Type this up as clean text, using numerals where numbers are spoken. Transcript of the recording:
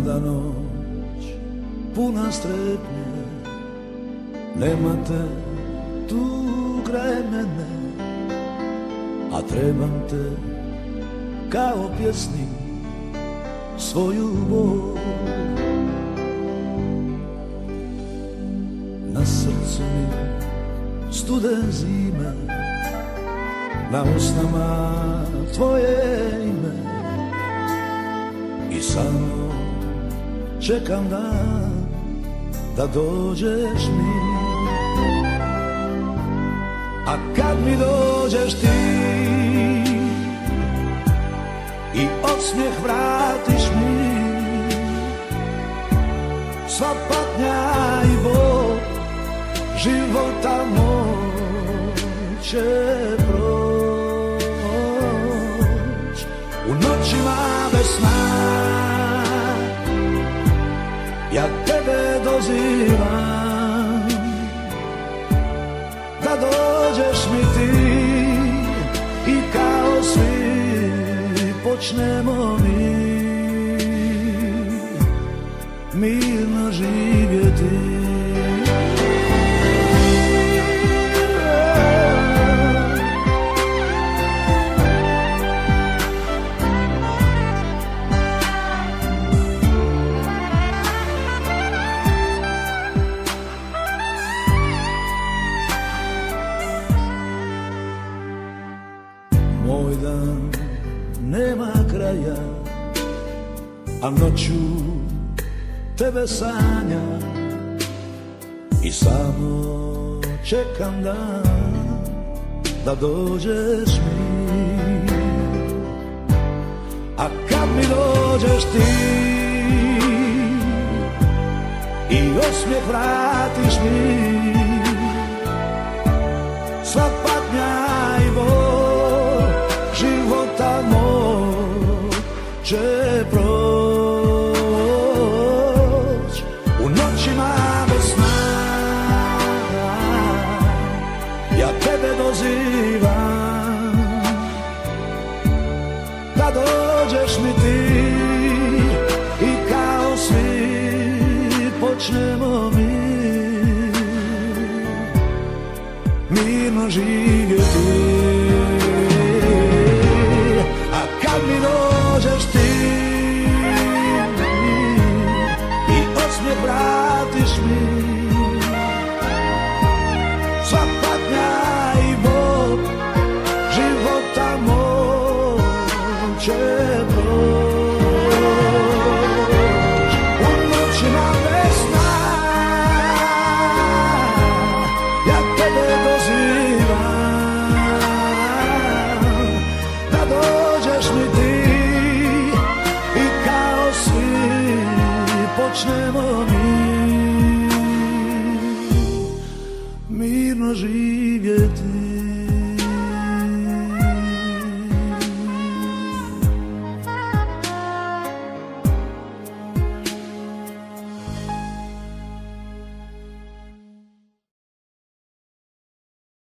Mlada noć, puna strepnje, nema te tu kraj mene, a trebam te kao pjesnik svoju bol. Na srcu mi studen zime, na usnama tvoje ime, i samo čekam dan da dođeš mi. A kad mi dođeš ti i osmijeh vratiš mi, sva patnja i bol života moj će proć. U noćima bez sna ja tebe dozivam, da dođeš mi ti i kao svi počnemo mi mirno živjeti. Moj dan nema kraja, a noću tebe sanjam i samo čekam dan da dođeš mi. A kad mi dođeš ti i osmijeh vratiš mi, sva patnja i bol života moj će proć. U noćima bez sna ja tebe dozivam, da dođeš mi ti i kao svi počnemo mi mirno živjeti.